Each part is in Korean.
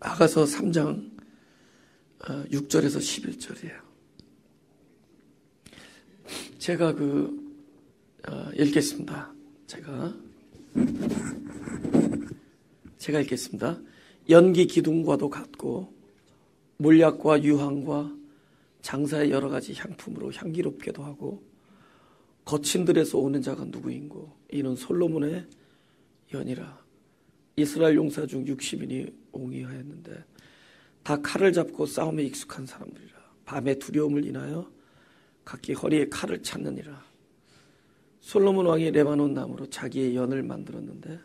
아가서 3장 6절에서 11절이에요. 제가 읽겠습니다. 제가 읽겠습니다. 연기 기둥과도 같고 몰약과 유황과 장사의 여러 가지 향품으로 향기롭게도 하고 거친 들에서 오는 자가 누구인고 이는 솔로몬의 연이라. 이스라엘 용사 중 60인이 옹이하였는데 다 칼을 잡고 싸움에 익숙한 사람들이라. 밤에 두려움을 인하여 각기 허리에 칼을 찾느니라. 솔로몬 왕이 레바논 나무로 자기의 연을 만들었는데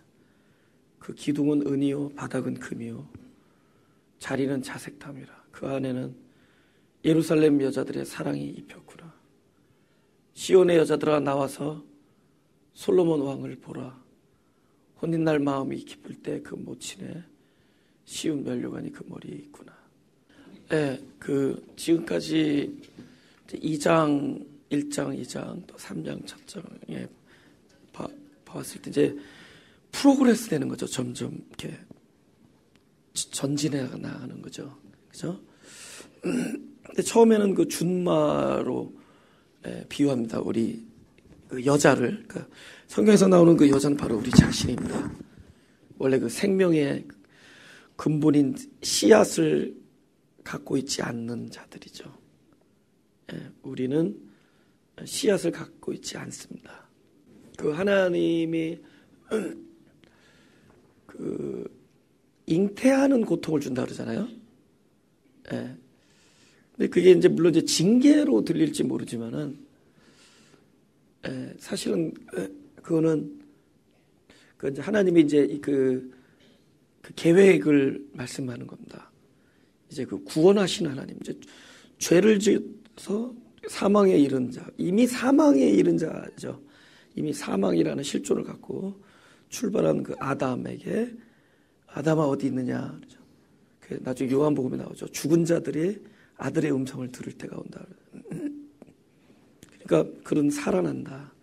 그 기둥은 은이요 바닥은 금이요 자리는 자색담이라. 그 안에는 예루살렘 여자들의 사랑이 입혔구나. 시온의 여자들아 나와서 솔로몬 왕을 보라. 혼인날 마음이 기쁠 때 그 모친에 시운 면류관이 그 머리에 있구나. 네, 지금까지 2장, 1장, 2장, 또 3장, 첫 장에 봤을 때 이제 프로그레스 되는 거죠. 점점 이렇게 전진해 나가는 거죠. 그죠? 근데 처음에는 그 준마로 비유합니다. 우리 그 여자를. 그러니까 성경에서 나오는 그 여자는 바로 우리 자신입니다. 원래 그 생명의 근본인 씨앗을 갖고 있지 않는 자들이죠. 우리는 씨앗을 갖고 있지 않습니다. 그 하나님이 그 잉태하는 고통을 준다 그러잖아요. 근데 그게 이제 물론 이제 징계로 들릴지 모르지만은 사실은 그거는 그 이제 하나님이 이제 그 계획을 말씀하는 겁니다. 이제 그 구원하신 하나님, 이제 죄를 지어서 사망에 이른 자, 이미 사망에 이른 자죠. 이미 사망이라는 실존을 갖고 출발한 그 아담에게 아담아 어디 있느냐. 그 나중에 요한복음에 나오죠. 죽은 자들이 아들의 음성을 들을 때가 온다. 그러니까 그런 살아난다.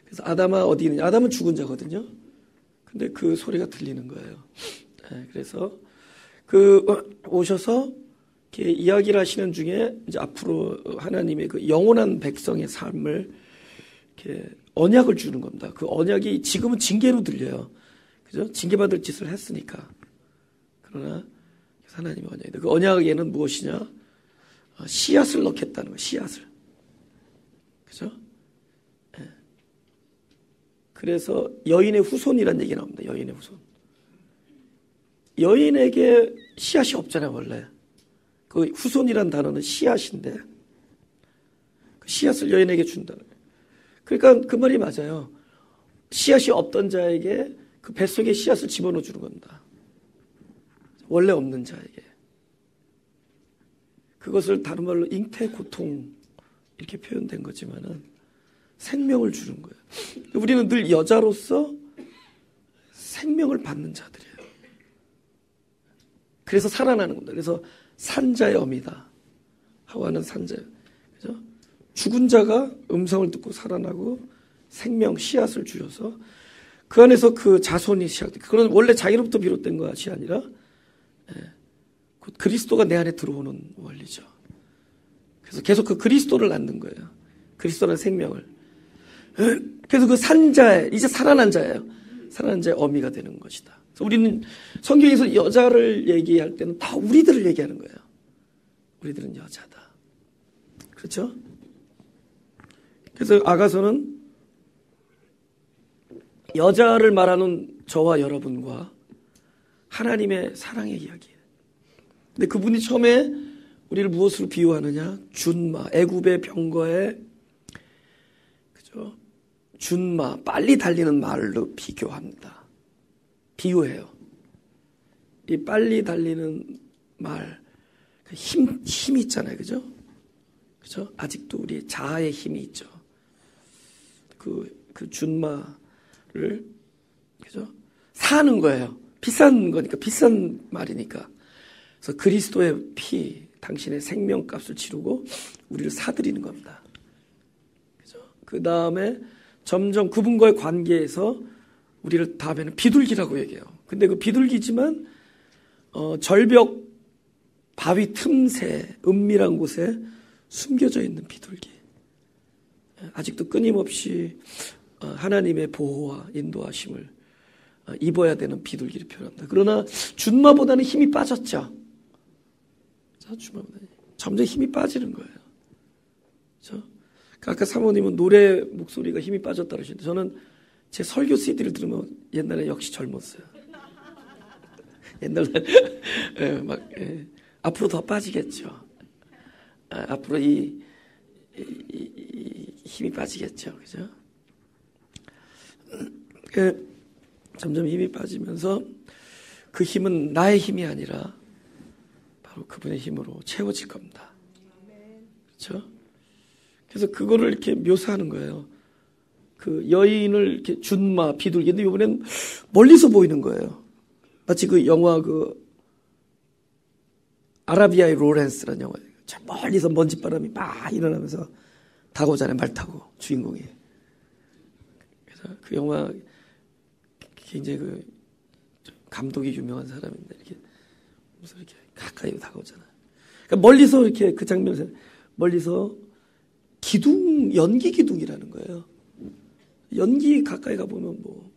그래서 아담아 어디 있느냐. 아담은 죽은 자거든요. 근데 그 소리가 들리는 거예요. 그래서 오셔서 이렇게 이야기를 하시는 중에 이제 앞으로 하나님의 그 영원한 백성의 삶을 이렇게 언약을 주는 겁니다. 그 언약이 지금은 징계로 들려요. 그죠? 징계받을 짓을 했으니까. 그러나 하나님의 언약인데 그 언약에는 무엇이냐? 씨앗을 넣겠다는 거예요. 씨앗을. 그죠? 그래서 여인의 후손이라는 얘기가 나옵니다. 여인의 후손. 여인에게 씨앗이 없잖아요, 원래. 그 후손이란 단어는 씨앗인데 그 씨앗을 여인에게 준다는 거예요. 그러니까 그 말이 맞아요. 씨앗이 없던 자에게 그 뱃속에 씨앗을 집어넣어 주는 겁니다. 원래 없는 자에게. 그것을 다른 말로 잉태 고통 이렇게 표현된 거지만은 생명을 주는 거예요. 우리는 늘 여자로서 생명을 받는 자들이에요. 그래서 살아나는 겁니다. 그래서 산자의 어미다. 하와는 산자예요. 그죠? 죽은 자가 음성을 듣고 살아나고 생명 씨앗을 주셔서 그 안에서 그 자손이 시작돼. 그건 원래 자기로부터 비롯된 것이 아니라 그리스도가 내 안에 들어오는 원리죠. 그래서 계속 그 그리스도를 낳는 거예요. 그리스도라는 생명을. 그래서 그 산자의 이제 살아난 자예요. 살아난 자의 어미가 되는 것이다. 그래서 우리는 성경에서 여자를 얘기할 때는 다 우리들을 얘기하는 거예요. 우리들은 여자다. 그렇죠? 그래서 아가서는 여자를 말하는 저와 여러분과 하나님의 사랑의 이야기예요. 근데 그분이 처음에 우리를 무엇으로 비유하느냐? 준마, 애굽의 병거에 그죠? 준마, 빨리 달리는 말로 비교합니다. 비유해요. 이 빨리 달리는 말, 힘이 있잖아요, 그죠? 그죠? 아직도 우리 자아의 힘이 있죠. 그 준마를 그죠? 사는 거예요. 비싼 거니까, 비싼 말이니까. 그래서 그리스도의 피, 당신의 생명값을 치르고 우리를 사들이는 겁니다. 그죠? 그 다음에 점점 그분과의 관계에서 우리를 다음에는 비둘기라고 얘기해요. 근데 그 비둘기지만 절벽 바위 틈새 은밀한 곳에 숨겨져 있는 비둘기. 아직도 끊임없이 하나님의 보호와 인도하심을 입어야 되는 비둘기를 표현합니다. 그러나 준마보다는 힘이 빠졌죠. 점점 힘이 빠지는 거예요. 그렇죠? 아까 사모님은 노래 목소리가 힘이 빠졌다 그러시는데 저는 제 설교 CD를 들으면 옛날에 역시 젊었어요. 옛날에 앞으로 더 빠지겠죠. 앞으로 이 힘이 빠지겠죠. 그죠? 점점 힘이 빠지면서 그 힘은 나의 힘이 아니라 바로 그분의 힘으로 채워질 겁니다. 그렇죠? 그래서 그거를 이렇게 묘사하는 거예요. 그 여인을 이렇게 준마, 비둘기. 근데 이번엔 멀리서 보이는 거예요. 마치 그 영화 아라비아의 로렌스라는 영화. 저 멀리서 먼지바람이 막 일어나면서 다고잖아요. 말 타고 주인공이. 그래서 그 영화 굉장히 감독이 유명한 사람인데 이렇게 가까이 다가오잖아요. 그러니까 멀리서 이렇게 그 장면에서 멀리서 연기 기둥이라는 거예요. 연기 가까이 가보면 뭐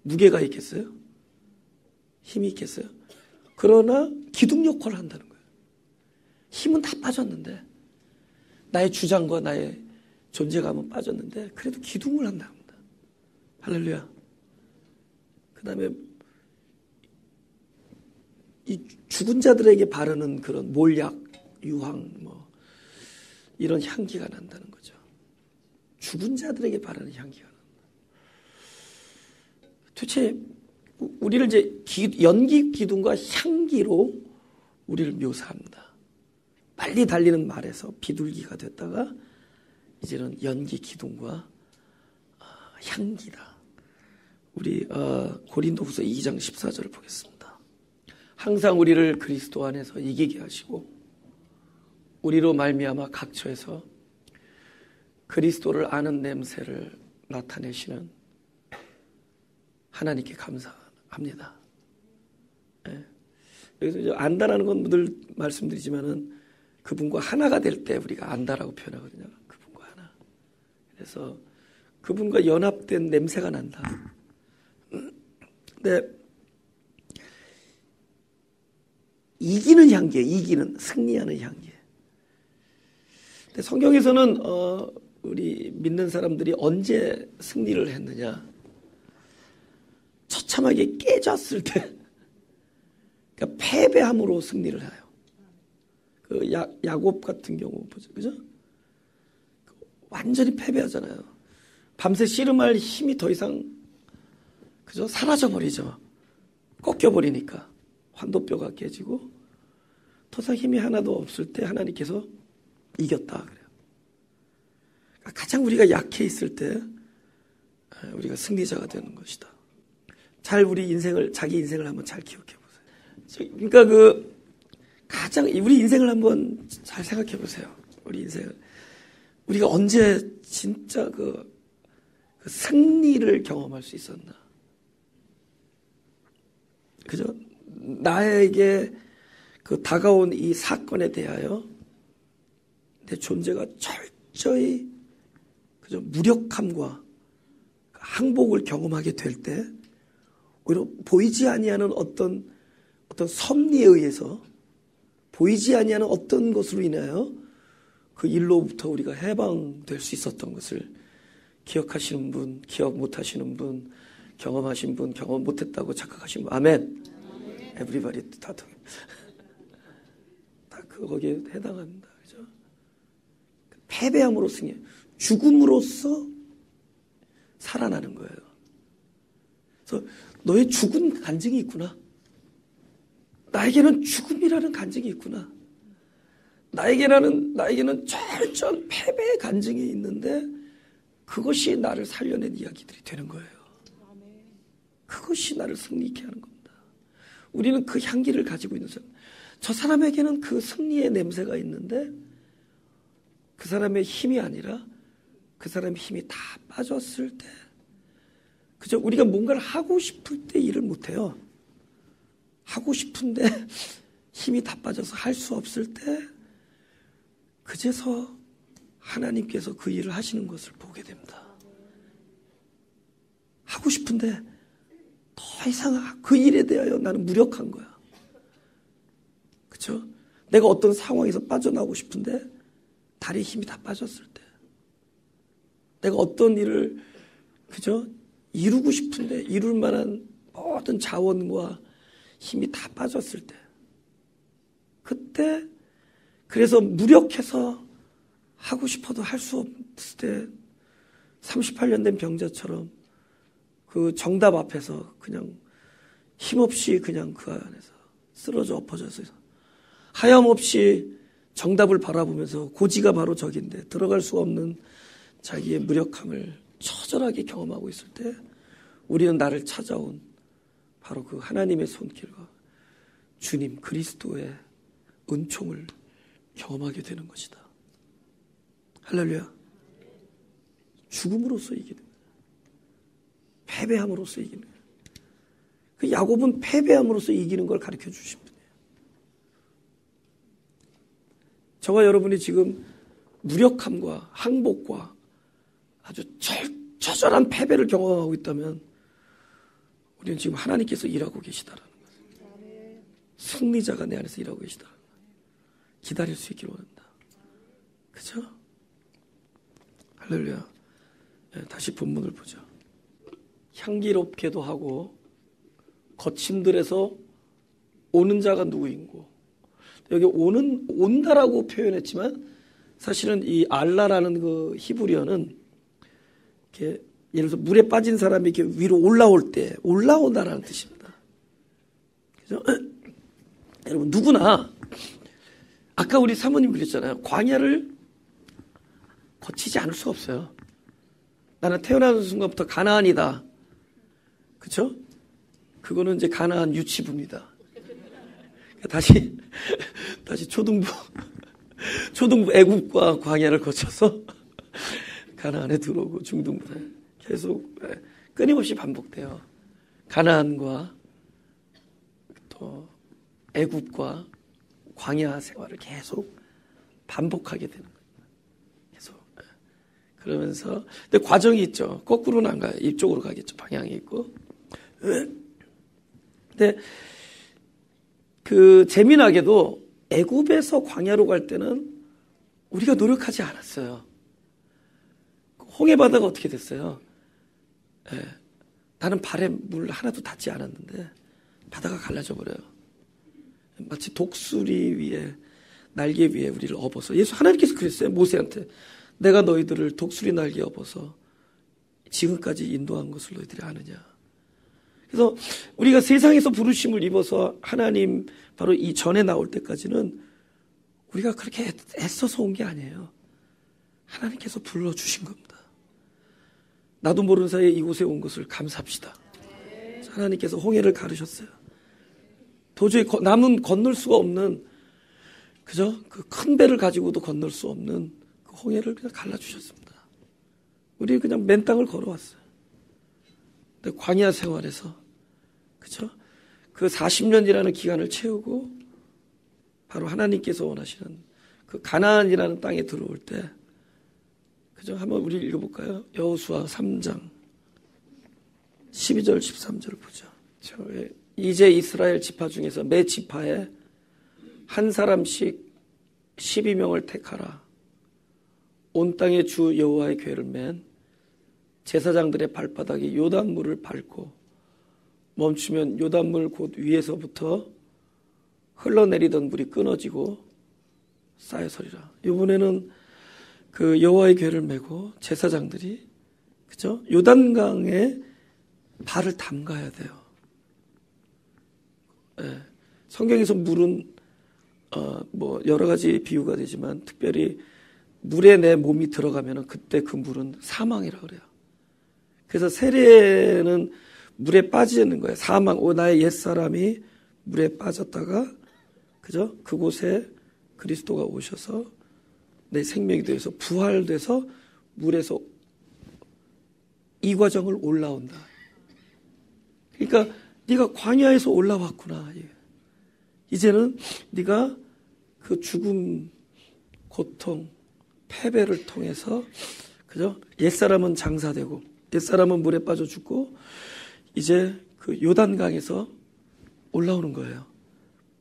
무게가 있겠어요? 힘이 있겠어요? 그러나 기둥 역할을 한다는 거예요. 힘은 다 빠졌는데 나의 주장과 나의 존재감은 빠졌는데 그래도 기둥을 한답니다. 할렐루야. 그 다음에 이 죽은 자들에게 바르는 그런 몰약, 유황 이런 향기가 난다는 거죠. 죽은 자들에게 바르는 향기가 난다. 도대체 우리를 이제 연기 기둥과 향기로 우리를 묘사합니다. 빨리 달리는 말에서 비둘기가 됐다가 이제는 연기 기둥과 향기다. 우리 고린도후서 2장 14절을 보겠습니다. 항상 우리를 그리스도 안에서 이기게 하시고 우리로 말미암아 각처에서 그리스도를 아는 냄새를 나타내시는 하나님께 감사합니다. 네. 여기서 이제 안다라는 건 늘 말씀드리지만은 그분과 하나가 될 때 우리가 안다라고 표현하거든요. 그분과 하나. 그래서 그분과 연합된 냄새가 난다. 근데 이기는 향기예요. 승리하는 향기. 근데 성경에서는 우리 믿는 사람들이 언제 승리를 했느냐? 처참하게 깨졌을 때, 그러니까 패배함으로 승리를 해요. 그 야곱 같은 경우 보죠, 그죠? 완전히 패배하잖아요. 밤새 씨름할 힘이 더 이상 그죠? 사라져 버리죠. 꺾여 버리니까 환도뼈가 깨지고 더 이상 힘이 하나도 없을 때 하나님께서 이겼다 그래요. 그러니까 가장 우리가 약해 있을 때 우리가 승리자가 되는 것이다. 잘 자기 인생을 한번 잘 기억해 보세요. 그러니까 우리 인생을 한번 잘 생각해 보세요. 우리 인생을 우리가 언제 진짜 그 승리를 경험할 수 있었나? 그죠? 나에게 다가온 이 사건에 대하여 내 존재가 철저히 그죠? 무력함과 항복을 경험하게 될 때 오히려 보이지 아니하는 어떤 섭리에 의해서 보이지 아니하는 어떤 것으로 인하여 그 일로부터 우리가 해방될 수 있었던 것을 기억하시는 분, 기억 못하시는 분, 경험하신 분, 경험 못했다고 착각하신 분, 아멘. 에브리바디 다 거기에 해당합니다. 그죠? 패배함으로 승리, 죽음으로써 살아나는 거예요. 그래서 너의 죽은 간증이 있구나. 나에게는 죽음이라는 간증이 있구나. 나에게는 철저한 패배의 간증이 있는데 그것이 나를 살려낸 이야기들이 되는 거예요. 그것이 나를 승리케 하는 겁니다. 우리는 그 향기를 가지고 있는 사람. 저 사람에게는 그 승리의 냄새가 있는데 그 사람의 힘이 아니라 그 사람의 힘이 다 빠졌을 때 그저 우리가 뭔가를 하고 싶을 때 일을 못해요. 하고 싶은데 힘이 다 빠져서 할 수 없을 때 그제서 하나님께서 그 일을 하시는 것을 보게 됩니다. 하고 싶은데 더 이상 그 일에 대하여 나는 무력한 거야. 그렇죠? 내가 어떤 상황에서 빠져나오고 싶은데 다리에 힘이 다 빠졌을 때, 내가 어떤 일을 그죠? 이루고 싶은데 이룰 만한 모든 자원과 힘이 다 빠졌을 때, 그때 그래서 무력해서 하고 싶어도 할 수 없을 때 38년 된 병자처럼 그 정답 앞에서 그냥 힘없이 그냥 그 안에서 쓰러져 엎어져서 하염없이 정답을 바라보면서 고지가 바로 저긴데 들어갈 수 없는 자기의 무력함을 처절하게 경험하고 있을 때 우리는 나를 찾아온 바로 그 하나님의 손길과 주님 그리스도의 은총을 경험하게 되는 것이다. 할렐루야. 죽음으로써 이기는, 패배함으로써 이기는, 그 야곱은 패배함으로써 이기는 걸 가르쳐 주신 분이에요. 저와 여러분이 지금 무력함과 항복과 아주 처절한 패배를 경험하고 있다면 우리는 지금 하나님께서 일하고 계시다라는 거예요. 승리자가 내 안에서 일하고 계시다라는 거예요. 기다릴 수 있기를 원한다. 그죠? 할렐루야. 네, 다시 본문을 보죠. 향기롭게도 하고 거침들에서 오는 자가 누구인고, 여기 온다라고 표현했지만 사실은 이 알라라는 그 히브리어는 이렇게 예를 들어서 물에 빠진 사람이 이렇게 위로 올라올 때 올라온다라는 뜻입니다. 그죠? 여러분 누구나 아까 우리 사모님 그랬잖아요. 광야를 거치지 않을 수가 없어요. 나는 태어나는 순간부터 가나안이다. 그렇죠? 그거는 이제 가나안 유치부입니다. 다시 초등부 애국과 광야를 거쳐서 가나안에 들어오고 중등부에 계속 끊임없이 반복돼요. 가나안과 또 애국과 광야 생활을 계속 반복하게 되는 거예요. 계속. 그러면서 근데 과정이 있죠. 거꾸로는 안 가요. 이쪽으로 가겠죠. 방향이 있고. 근데 그 재미나게도 애굽에서 광야로 갈 때는 우리가 노력하지 않았어요. 홍해 바다가 어떻게 됐어요? 나는 발에 물 하나도 닿지 않았는데 바다가 갈라져 버려요. 마치 독수리 위에 날개 위에 우리를 업어서, 예수 하나님께서 그랬어요. 모세한테 내가 너희들을 독수리 날개에 업어서 지금까지 인도한 것을 너희들이 아느냐. 그래서 우리가 세상에서 부르심을 입어서 하나님 바로 이 전에 나올 때까지는 우리가 그렇게 애써서 온 게 아니에요. 하나님께서 불러주신 겁니다. 나도 모르는 사이에 이곳에 온 것을 감사합시다. 하나님께서 홍해를 가르셨어요. 도저히 남은 건널 수가 없는, 그죠? 그 큰 배를 가지고도 건널 수 없는 그 홍해를 그냥 갈라주셨습니다. 우리 그냥 맨 땅을 걸어왔어요. 근데 광야 생활에서, 그죠? 그 40년이라는 기간을 채우고 바로 하나님께서 원하시는 그 가나안이라는 땅에 들어올 때, 그죠? 한번 우리 읽어볼까요? 여호수아 3장 12절 13절을 보죠. 이제 이스라엘 지파 중에서 매 지파에 한 사람씩 12명을 택하라. 온 땅에 주 여호와의 궤를 맨 제사장들의 발바닥이 요단물을 밟고 멈추면 요단물 곧 위에서부터 흘러내리던 물이 끊어지고 쌓여서리라. 이번에는 그 여호와의 궤를 메고 제사장들이, 그죠? 요단강에 발을 담가야 돼요. 네. 성경에서 물은 뭐 여러 가지 비유가 되지만 특별히 물에 내 몸이 들어가면 그때 그 물은 사망이라 그래요. 그래서 세례는 물에 빠지는 거예요. 사망, 나의 옛사람이 물에 빠졌다가, 그죠? 그곳에 그리스도가 오셔서 내 생명이 되어서 부활돼서 물에서 이 과정을 올라온다. 그러니까 네가 광야에서 올라왔구나. 이제는 네가 그 죽음, 고통, 패배를 통해서 그죠? 옛사람은 장사되고 옛사람은 물에 빠져 죽고 이제 그 요단강에서 올라오는 거예요.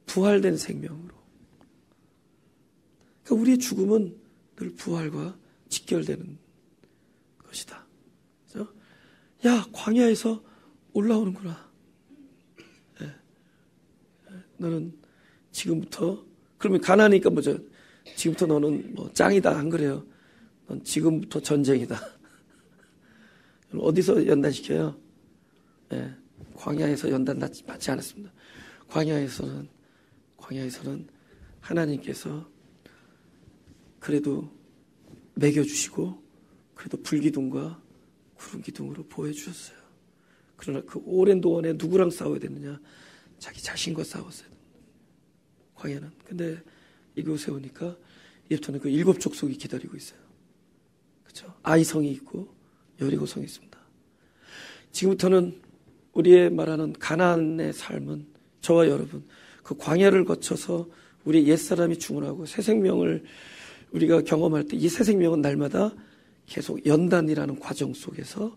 부활된 생명으로. 그러니까 우리의 죽음은 늘 부활과 직결되는 것이다. 그죠? 야, 광야에서 올라오는구나. 예. 너는 지금부터, 그러면 가나니까 뭐죠? 지금부터 너는 뭐 짱이다 안 그래요? 넌 지금부터 전쟁이다. 어디서 연단시켜요? 예. 광야에서 연단 받지 않았습니다. 광야에서는 하나님께서 그래도 먹여주시고 그래도 불기둥과 구름기둥으로 보여주셨어요. 그러나 그 오랜 동안에 누구랑 싸워야 되느냐? 자기 자신과 싸웠어요. 광야는. 근데 이곳에 오니까 이제부터는 그 7 족속이 기다리고 있어요. 그렇죠? 아이성이 있고 여리고성이 있습니다. 지금부터는 우리의 말하는 가나안의 삶은 저와 여러분 그 광야를 거쳐서 우리의 옛사람이 죽어나고 새 생명을 우리가 경험할 때 이 새 생명은 날마다 계속 연단이라는 과정 속에서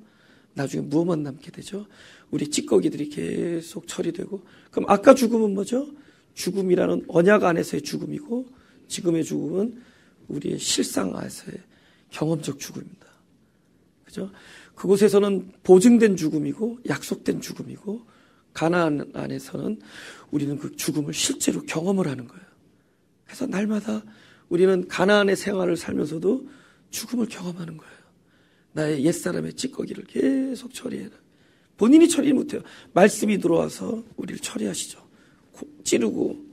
나중에 무엇만 남게 되죠? 우리 찌꺼기들이 계속 처리되고 그럼 아까 죽음은 뭐죠? 죽음이라는 언약 안에서의 죽음이고 지금의 죽음은 우리의 실상 안에서의 경험적 죽음입니다. 그죠? 그곳에서는 보증된 죽음이고 약속된 죽음이고 가나안 안에서는 우리는 그 죽음을 실제로 경험을 하는 거예요. 그래서 날마다 우리는 가나안의 생활을 살면서도 죽음을 경험하는 거예요. 나의 옛사람의 찌꺼기를 계속 처리해라. 본인이 처리 못해요. 말씀이 들어와서 우리를 처리하시죠. 찌르고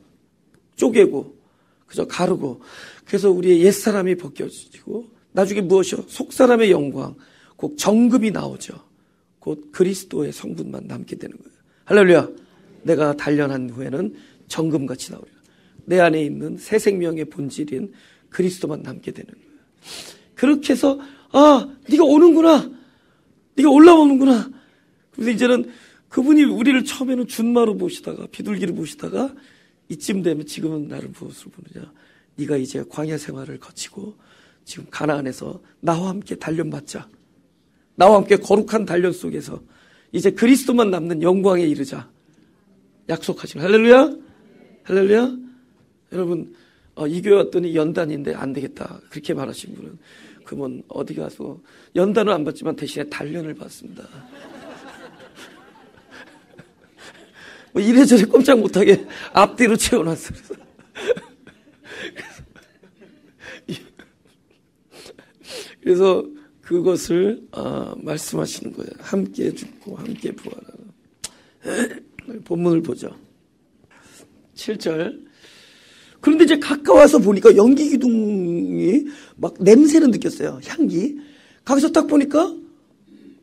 쪼개고 그저 가르고 그래서 우리의 옛사람이 벗겨지고 나중에 무엇이요? 속사람의 영광 곧 정금이 나오죠. 곧 그리스도의 성분만 남게 되는 거예요. 할렐루야. 내가 단련한 후에는 정금같이 나오리라. 내 안에 있는 새 생명의 본질인 그리스도만 남게 되는 거예요. 그렇게 해서 네가 오는구나. 네가 올라오는구나. 그래서 이제는 그분이 우리를 처음에는 준마로 보시다가 비둘기를 보시다가 이쯤 되면 지금은 나를 무엇으로 보느냐. 네가 이제 광야 생활을 거치고 지금 가나안에서 나와 함께 단련받자. 나와 함께 거룩한 단련 속에서 이제 그리스도만 남는 영광에 이르자. 약속하시는 할렐루야. 할렐루야. 여러분 이 교회 왔더니 연단인데 안 되겠다. 그렇게 말하신 분은 그러면 어디 가서 연단은 안 받지만 대신에 단련을 받습니다. 뭐 이래저래 꼼짝 못하게 앞뒤로 채워놨어요. 그래서 그것을 말씀하시는 거예요. 함께 죽고 함께 부활하는. 본문을 보죠. 7절. 그런데 이제 가까워서 보니까 연기 기둥이 막 냄새는 느꼈어요. 향기. 거기서 딱 보니까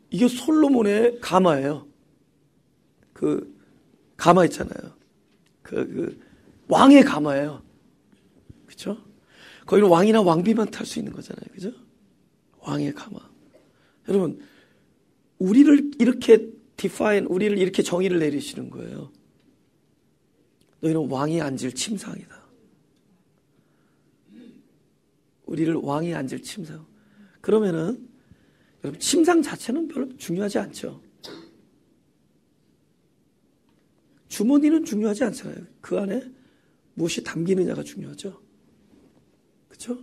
이게 솔로몬의 가마예요. 그 가마 있잖아요. 그 왕의 가마예요. 그렇죠? 거기는 왕이나 왕비만 탈 수 있는 거잖아요. 그죠? 왕의 가마. 여러분, 우리를 이렇게 우리를 이렇게 정의를 내리시는 거예요. 너희는 왕이 앉을 침상이다. 우리를 왕이 앉을 침상. 그러면은 여러분 침상 자체는 별로 중요하지 않죠. 주머니는 중요하지 않잖아요. 그 안에 무엇이 담기느냐가 중요하죠. 그렇죠?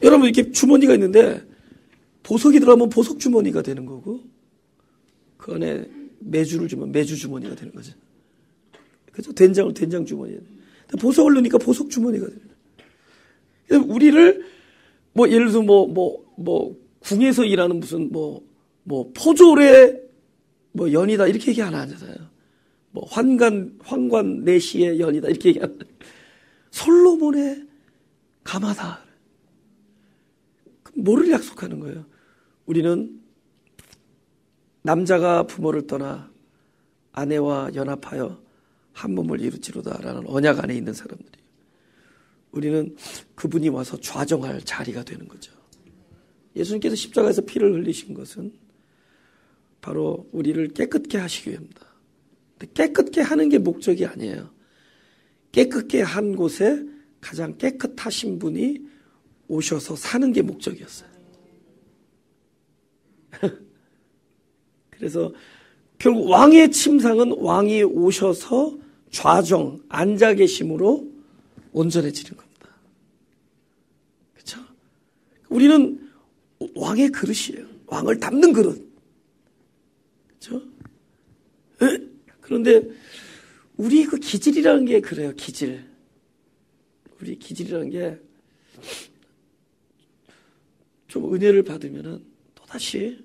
여러분 이렇게 주머니가 있는데 보석이 들어가면 보석 주머니가 되는 거고 그 안에 매주를 주면 매주 주머니가 되는 거죠. 그렇죠? 된장을 된장 주머니에. 보석을 넣으니까 보석 주머니가 되는 거예요. 우리를 뭐 예를 들어서 뭐 궁에서 일하는 무슨 뭐 포졸의 뭐 연이다 이렇게 얘기 안 하잖아요. 뭐 황관 내시의 연이다 이렇게 얘기 안 하잖아요. 솔로몬의 가마다. 뭐를 약속하는 거예요? 우리는 남자가 부모를 떠나 아내와 연합하여 한 몸을 이루지로다라는 언약 안에 있는 사람들이에요. 우리는 그분이 와서 좌정할 자리가 되는 거죠. 예수님께서 십자가에서 피를 흘리신 것은 바로 우리를 깨끗게 하시기 위함이다. 깨끗게 하는 게 목적이 아니에요. 깨끗게 한 곳에 가장 깨끗하신 분이 오셔서 사는 게 목적이었어요. 그래서 결국 왕의 침상은 왕이 오셔서 좌정, 앉아 계심으로 온전해지는 겁니다. 그렇죠? 우리는 왕의 그릇이에요. 왕을 담는 그릇. 그렇죠? 그런데 우리 그 기질이라는 게 그래요. 기질. 우리 기질이라는 게 좀 은혜를 받으면은 또다시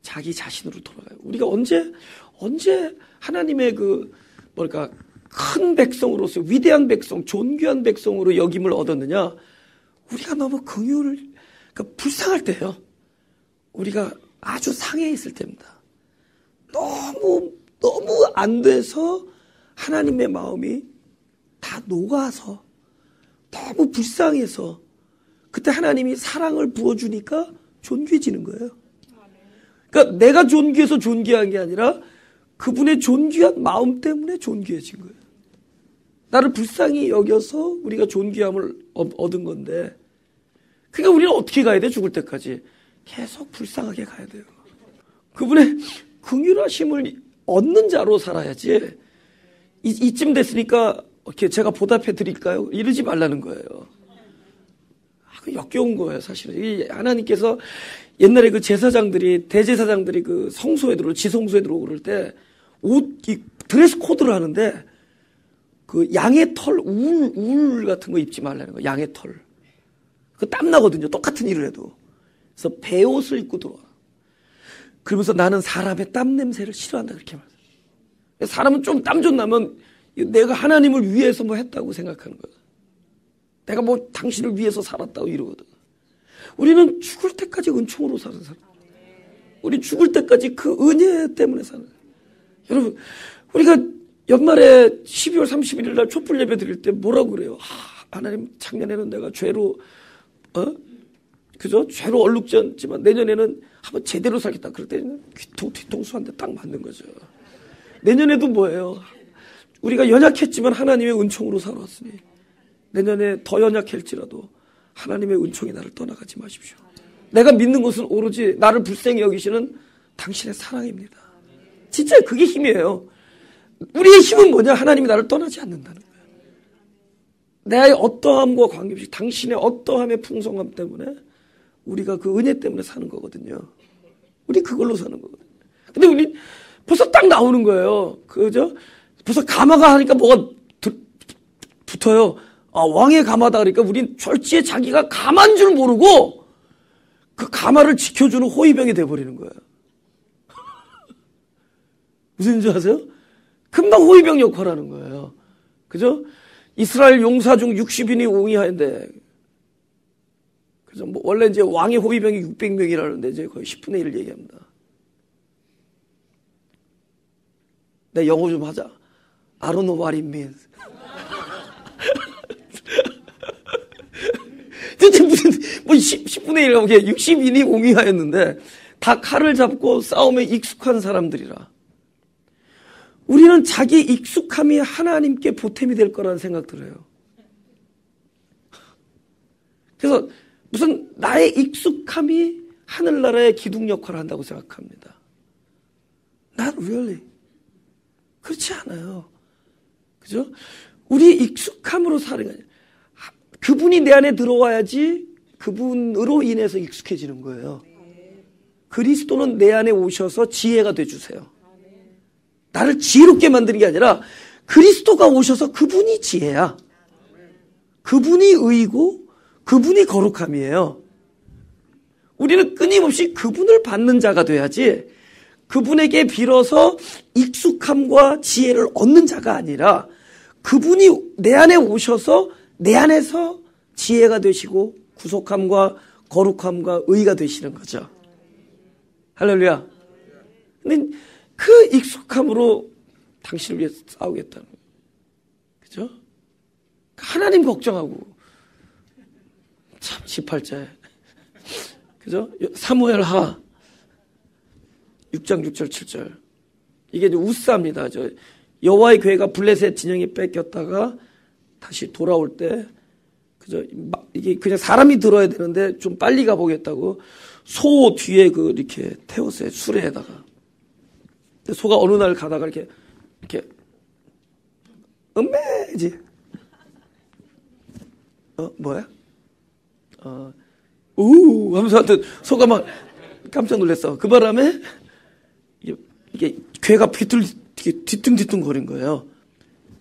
자기 자신으로 돌아가요. 우리가 언제 하나님의 큰 백성으로서 위대한 백성, 존귀한 백성으로 여김을 얻었느냐? 우리가 너무 그러니까 불쌍할 때예요. 우리가 아주 상해에 있을 때입니다. 너무 안 돼서 하나님의 마음이 다 녹아서 너무 불쌍해서 그때 하나님이 사랑을 부어주니까 존귀해지는 거예요. 그러니까 내가 존귀해서 존귀한 게 아니라 그분의 존귀한 마음 때문에 존귀해진 거예요. 나를 불쌍히 여겨서 우리가 존귀함을 얻은 건데, 그러니까 우리는 어떻게 가야 돼? 죽을 때까지 계속 불쌍하게 가야 돼요. 그분의 긍휼하심을 얻는 자로 살아야지. 이쯤 됐으니까 이렇게 제가 보답해 드릴까요? 이러지 말라는 거예요. 역겨운 거예요, 사실은. 하나님께서 옛날에 그 제사장들이, 대제사장들이 그 성소에 지성소에 들어오고 그럴 때 드레스 코드를 하는데 그 양의 털, 울 같은 거 입지 말라는 거예요. 양의 털. 그 땀나거든요. 똑같은 일을 해도. 그래서 베옷을 입고 들어와. 그러면서 나는 사람의 땀 냄새를 싫어한다. 그렇게 말해요. 사람은 좀 땀 좀 나면 내가 하나님을 위해서 뭐 했다고 생각하는 거예요. 내가 뭐 당신을 위해서 살았다고 이러거든. 우리는 죽을 때까지 은총으로 사는 사람. 우리 죽을 때까지 그 은혜 때문에 사는 사람. 여러분, 우리가 연말에 12월 31일 날 촛불 예배 드릴 때 뭐라고 그래요? 하나님, 작년에는 내가 죄로 얼룩졌지만 내년에는 한번 제대로 살겠다. 그럴 때는 뒤통수 한 대 딱 맞는 거죠. 내년에도 뭐예요? 우리가 연약했지만 하나님의 은총으로 살아왔으니 내년에 더 연약할지라도 하나님의 은총이 나를 떠나가지 마십시오. 내가 믿는 것은 오로지 나를 불쌍히 여기시는 당신의 사랑입니다. 진짜 그게 힘이에요. 우리의 힘은 뭐냐? 하나님이 나를 떠나지 않는다는 거예요. 내 어떠함과 관계없이 당신의 어떠함의 풍성함 때문에 우리가 그 은혜 때문에 사는 거거든요. 우리 그걸로 사는 거거든요. 근데 우리 벌써 딱 나오는 거예요. 그죠? 벌써 가마가 하니까 뭐가 붙어요. 왕의 가마다 그러니까 우린 졸지에 자기가 가마인 줄 모르고 그 가마를 지켜주는 호위병이 돼버리는 거예요. 무슨 줄 아세요? 금방 호위병 역할하는 거예요. 그죠? 이스라엘 용사 중 60인이 옹이하는데, 그죠? 뭐 원래 이제 왕의 호위병이 600명이라는데 이제 거의 10분의 1을 얘기합니다. 내 영어 좀 하자. I don't know what it means. 대체 무슨, 10분의 1, 60인이 옹이하였는데, 다 칼을 잡고 싸움에 익숙한 사람들이라. 우리는 자기 익숙함이 하나님께 보탬이 될 거라는 생각 들어요. 그래서 무슨 나의 익숙함이 하늘나라의 기둥 역할을 한다고 생각합니다. Not really. 그렇지 않아요. 그죠? 우리 익숙함으로 사는 게 아니라 그분이 내 안에 들어와야지 그분으로 인해서 익숙해지는 거예요. 그리스도는 내 안에 오셔서 지혜가 돼주세요. 나를 지혜롭게 만드는 게 아니라 그리스도가 오셔서 그분이 지혜야. 그분이 의이고 그분이 거룩함이에요. 우리는 끊임없이 그분을 받는 자가 돼야지 그분에게 빌어서 익숙함과 지혜를 얻는 자가 아니라 그분이 내 안에 오셔서 내 안에서 지혜가 되시고 구속함과 거룩함과 의가 되시는 거죠. 할렐루야. 근데 그 익숙함으로 당신을 위해 싸우겠다는 거예요. 그죠? 하나님 걱정하고 참 18자에 그죠? 사무엘하 6장 6절 7절 이게 이제 우사입니다. 여호와의 교회가 블레셋 진영에 뺏겼다가 다시 돌아올 때, 그죠? 이게 그냥 사람이 들어야 되는데 좀 빨리 가보겠다고 소 뒤에 이렇게 태웠어요. 수레에다가. 소가 어느 날 가다가 이렇게 음메지. 뭐야? 우 하면서 하여튼 소가 막 깜짝 놀랐어. 그 바람에 이게 괴가 뒤뚱뒤뚱 거린 거예요.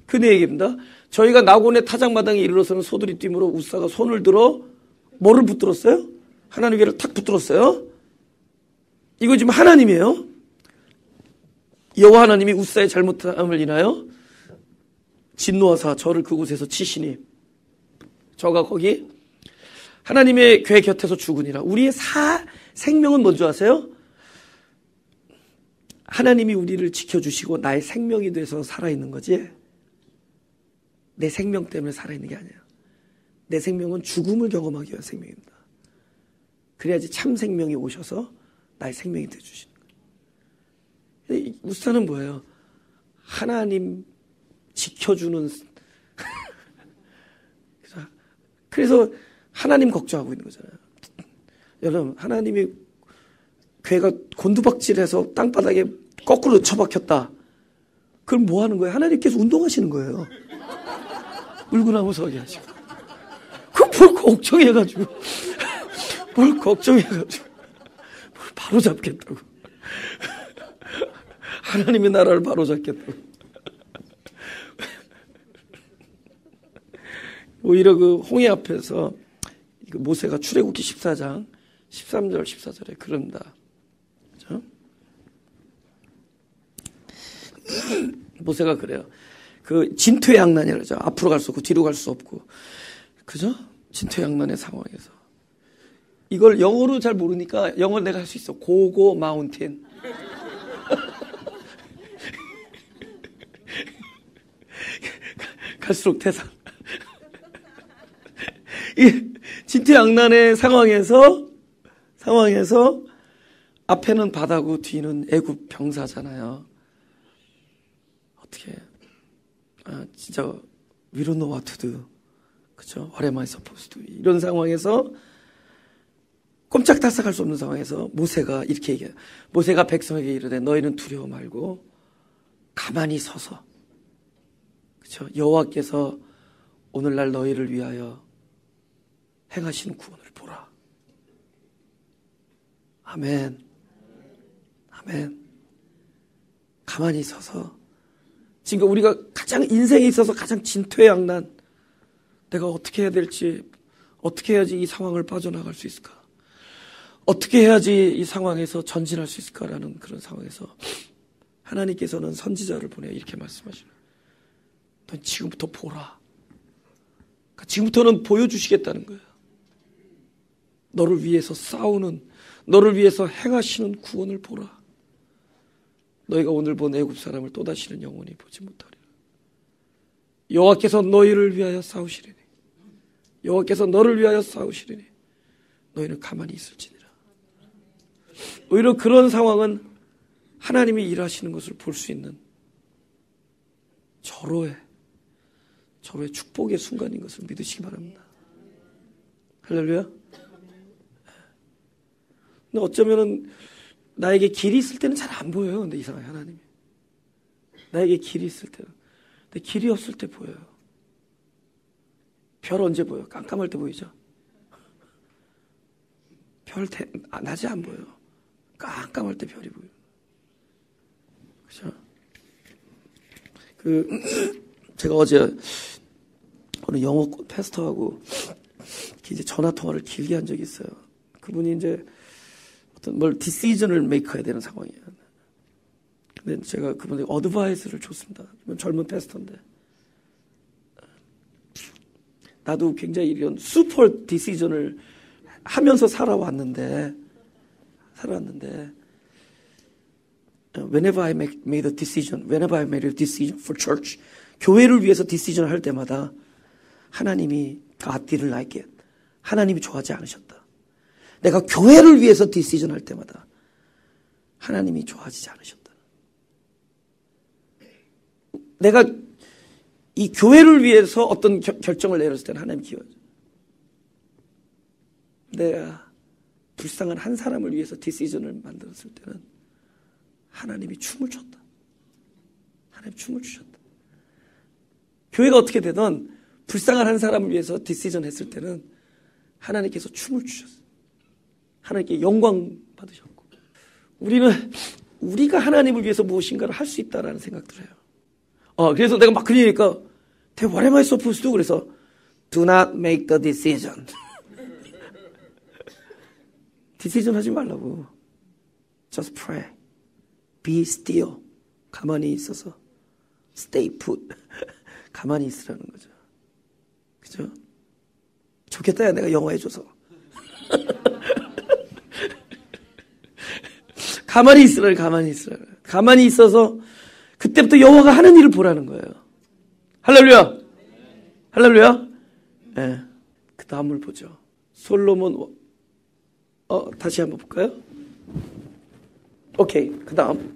그 얘기입니다. 저희가 나곤의 타작마당에 이르러서는 소들이 뛰므로 우사가 손을 들어 뭐를 붙들었어요? 하나님의 괴를 탁 붙들었어요. 이거 지금 하나님이에요. 여호와 하나님이 우사의 잘못함을 인하여 진노하사 저를 그곳에서 치시니 저가 거기 하나님의 괴 곁에서 죽으니라. 우리의 생명은 뭔지 아세요? 하나님이 우리를 지켜주시고 나의 생명이 돼서 살아있는 거지, 내 생명 때문에 살아있는 게 아니에요. 내 생명은 죽음을 경험하기 위한 생명입니다. 그래야지 참 생명이 오셔서 나의 생명이 되어주시는 거예요. 우사는 뭐예요? 하나님 지켜주는 그래서 하나님 걱정하고 있는 거잖아요. 여러분, 하나님이 괴가 곤두박질해서 땅바닥에 거꾸로 처박혔다. 그럼 뭐 하는 거예요? 하나님께서 운동하시는 거예요. 물구나무 서게 하시고. 뭘 걱정해가지고. 뭘 바로 잡겠다고. 하나님의 나라를 바로 잡겠다고. 오히려 홍해 앞에서 모세가 출애굽기 14장 13절 14절에 그런다. 그렇죠? 모세가 그래요. 진퇴양난이라 그러죠. 앞으로 갈 수 없고 뒤로 갈 수 없고, 그죠? 진퇴양난의 상황에서 이걸 영어로 잘 모르니까 영어를 내가 할 수 있어. 고고 마운틴. 갈수록 태산. 이 진퇴양난의 상황에서 앞에는 바다고 뒤는 애굽 병사잖아요. 어떻게? 진짜 we don't know what to do. 그렇죠? What am I supposed to do? 이런 상황에서 꼼짝달싹할 수 없는 상황에서 모세가 이렇게 얘기해요. 모세가 백성에게 이르되 너희는 두려워 말고 가만히 서서, 그렇죠? 여호와께서 오늘날 너희를 위하여 행하시는 구원을 보라. 아멘. 아멘. 가만히 서서 지금 우리가 가장 인생에 있어서 가장 진퇴양난, 내가 어떻게 해야 될지, 어떻게 해야지 이 상황을 빠져나갈 수 있을까, 어떻게 해야지 이 상황에서 전진할 수 있을까라는 그런 상황에서 하나님께서는 선지자를 보내 이렇게 말씀하시는, 넌 지금부터 보라. 그러니까 지금부터는 보여주시겠다는 거예요. 너를 위해서 싸우는, 너를 위해서 행하시는 구원을 보라. 너희가 오늘 본 애굽 사람을 또다시는 영원히 보지 못하리라. 여호와께서 너희를 위하여 싸우시리니, 여호와께서 너를 위하여 싸우시리니 너희는 가만히 있을지니라. 오히려 그런 상황은 하나님이 일하시는 것을 볼 수 있는 절호의 축복의 순간인 것을 믿으시기 바랍니다. 할렐루야. 근데 어쩌면은 나에게 길이 있을 때는 잘 안 보여요. 근데 이상하게 하나님이 나에게 길이 있을 때는, 근데 길이 없을 때 보여요. 별 언제 보여요? 깜깜할 때 보이죠? 낮에 안 보여요. 깜깜할 때 별이 보여요. 그죠? 제가 어제 어느 영어 패스터하고 이제 전화 통화를 길게 한 적이 있어요. 그분이 이제 어떤 뭘 디시전을 메이크해야 되는 상황이에요. 근데 제가 그분에게 어드바이스를 줬습니다. 젊은 패스터인데, 나도 굉장히 이런 슈퍼 디시전을 하면서 살아왔는데 whenever I made a decision for church, 교회를 위해서 디시전을 할 때마다 하나님이 God didn't like it. 하나님이 좋아하지 않으셨다. 내가 교회를 위해서 디시전 할 때마다 하나님이 좋아하지 않으셨다. 내가 이 교회를 위해서 어떤 결정을 내렸을 때는 하나님 기여하죠. 내가 불쌍한 한 사람을 위해서 디시전을 만들었을 때는 하나님이 춤을 췄다. 하나님 춤을 주셨다. 교회가 어떻게 되든 불쌍한 한 사람을 위해서 디시전 했을 때는 하나님께서 춤을 주셨어요. 하나님께 영광 받으셨고, 우리는 우리가 하나님을 위해서 무엇인가를 할 수 있다라는 생각들을 해요. 그래서 내가 막 그러니까 What am I supposed to do? 그래서 Do not make the decision. 디시전 하지 말라고. Just pray. Be still. 가만히 있어서. Stay put. 가만히 있으라는 거죠. 그죠? 좋겠다, 야, 내가 영어 해줘서. 가만히 있으라, 가만히 있으라. 가만히 있어서 그때부터 여호와가 하는 일을 보라는 거예요. 할렐루야. 할렐루야. 네. 그 다음을 보죠. 솔로몬, 다시 한번 볼까요? 오케이. 그 다음.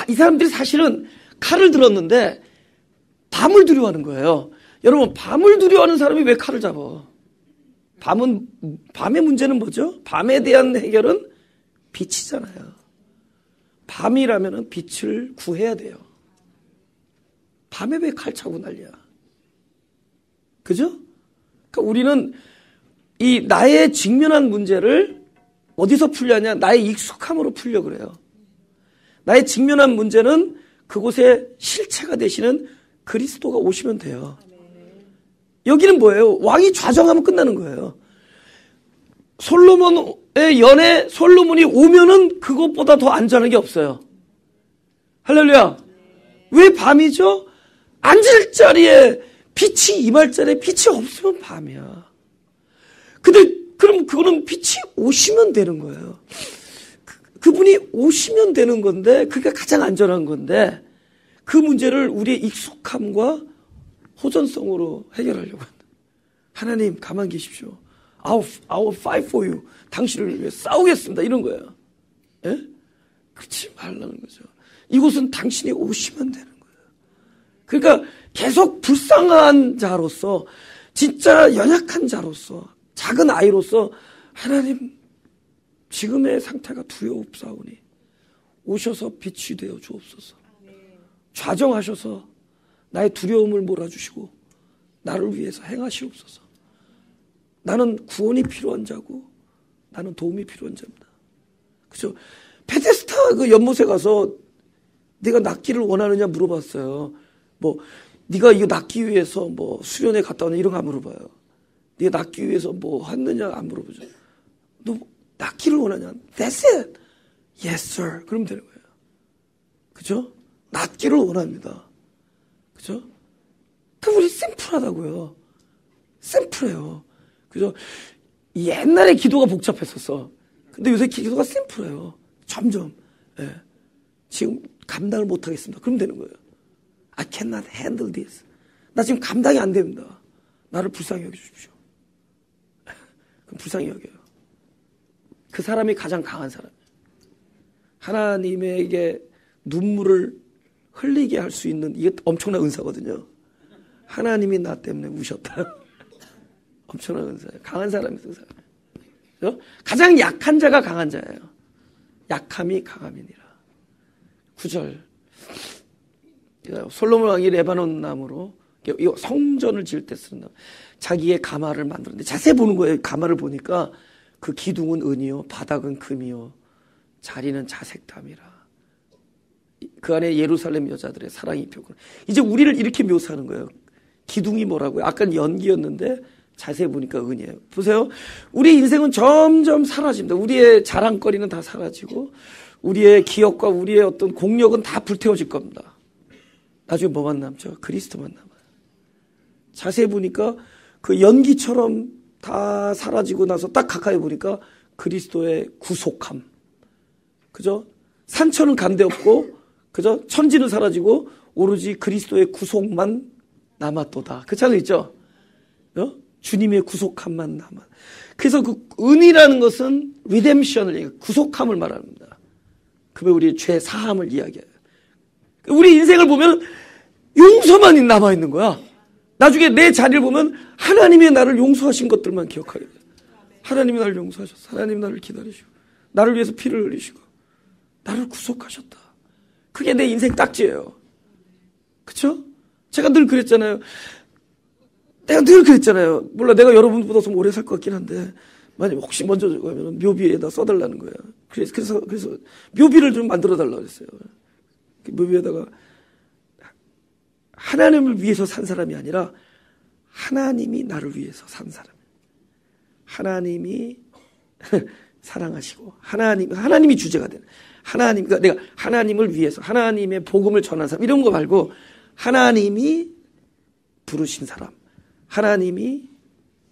이 사람들이 사실은 칼을 들었는데 밤을 두려워하는 거예요. 여러분, 밤을 두려워하는 사람이 왜 칼을 잡아? 밤의 문제는 뭐죠? 밤에 대한 해결은 빛이잖아요. 밤이라면 빛을 구해야 돼요. 밤에 왜 칼 차고 난리야? 그죠? 그러니까 우리는 이 나의 직면한 문제를 어디서 풀려냐? 나의 익숙함으로 풀려 그래요. 나의 직면한 문제는 그곳에 실체가 되시는 그리스도가 오시면 돼요. 여기는 뭐예요? 왕이 좌정하면 끝나는 거예요. 솔로몬의 연애, 솔로몬이 오면은 그것보다 더 안전한 게 없어요. 할렐루야. 왜 밤이죠? 앉을 자리에 빛이 임할 자리에 빛이 없으면 밤이야. 근데 그럼 그거는 빛이 오시면 되는 거예요. 그분이 오시면 되는 건데, 그게 가장 안전한 건데, 그 문제를 우리의 익숙함과 호전성으로 해결하려고 한다. 하나님 가만 계십시오. I'll fight for you. 당신을 위해 싸우겠습니다. 이런 거예요. 예? 그렇지 말라는 거죠. 이곳은 당신이 오시면 되는 거예요. 그러니까 계속 불쌍한 자로서, 진짜 연약한 자로서, 작은 아이로서 하나님 지금의 상태가 두려옵사오니 오셔서 빛이 되어 주옵소서. 좌정하셔서 나의 두려움을 몰아주시고 나를 위해서 행하시옵소서. 나는 구원이 필요한 자고 나는 도움이 필요한 자입니다. 그죠? 베데스다 그 연못에 가서 네가 낫기를 원하느냐 물어봤어요. 네가 이거 낫기 위해서 수련회 갔다 오냐 이런 거 안 물어봐요. 네가 낫기 위해서 했느냐 안 물어보죠. 너 낫기를 원하냐? That's it. Yes, sir. 그러면 되는 거예요. 그죠? 낫기를 원합니다. 그죠? 그럼 우리 심플하다고요. 심플해요. 그죠? 옛날에 기도가 복잡했었어. 근데 요새 기도가 심플해요. 점점. 예. 지금 감당을 못하겠습니다. 그러면 되는 거예요. I cannot handle this. 나 지금 감당이 안 됩니다. 나를 불쌍히 여겨주십시오. 그럼 불쌍히 여겨요. 그 사람이 가장 강한 사람이에요. 하나님에게 눈물을 흘리게 할 수 있는, 이게 엄청난 은사거든요. 하나님이 나 때문에 우셨다. 엄청난 은사예요. 강한 사람이 그 사람. 가장 약한 자가 강한 자예요. 약함이 강함이니라. 9절. 솔로몬 왕이 레바논 나무로 성전을 지을 때 쓰는 나무. 자기의 가마를 만들었는데 자세히 보는 거예요. 가마를 보니까 그 기둥은 은이요, 바닥은 금이요, 자리는 자색담이라. 그 안에 예루살렘 여자들의 사랑이 펴고. 이제 우리를 이렇게 묘사하는 거예요. 기둥이 뭐라고요? 아까는 연기였는데 자세히 보니까 은이에요. 보세요. 우리 인생은 점점 사라집니다. 우리의 자랑거리는 다 사라지고 우리의 기억과 우리의 어떤 공력은 다 불태워질 겁니다. 나중에 뭐만 남죠? 그리스도만 남아요. 자세히 보니까 그 연기처럼 다 사라지고 나서 딱 가까이 보니까 그리스도의 구속함. 그죠? 산천은 간데 없고, 그죠? 천지는 사라지고, 오로지 그리스도의 구속만 남았도다. 그 찬양 있죠? 주님의 구속함만 남아. 그래서 그 은이라는 것은 리뎀션을 얘기해요. 구속함을 말합니다. 그게 우리의 죄 사함을 이야기해요. 우리 인생을 보면 용서만 남아있는 거야. 나중에 내 자리를 보면 하나님이 나를 용서하신 것들만 기억하게 돼. 하나님이 나를 용서하셨어. 하나님이 나를 기다리시고 나를 위해서 피를 흘리시고 나를 구속하셨다. 그게 내 인생 딱지예요. 그쵸? 제가 늘 그랬잖아요. 몰라, 내가 여러분보다 좀 오래 살 것 같긴 한데, 만약 혹시 먼저 가면 묘비에다 써달라는 거야. 그래서 묘비를 좀 만들어 달라고 그랬어요. 묘비에다가 하나님을 위해서 산 사람이 아니라 하나님이 나를 위해서 산 사람. 하나님이 사랑하시고 하나님이 주제가 되는. 그러니까 내가 하나님을 위해서 하나님의 복음을 전한 사람 이런 거 말고 하나님이 부르신 사람, 하나님이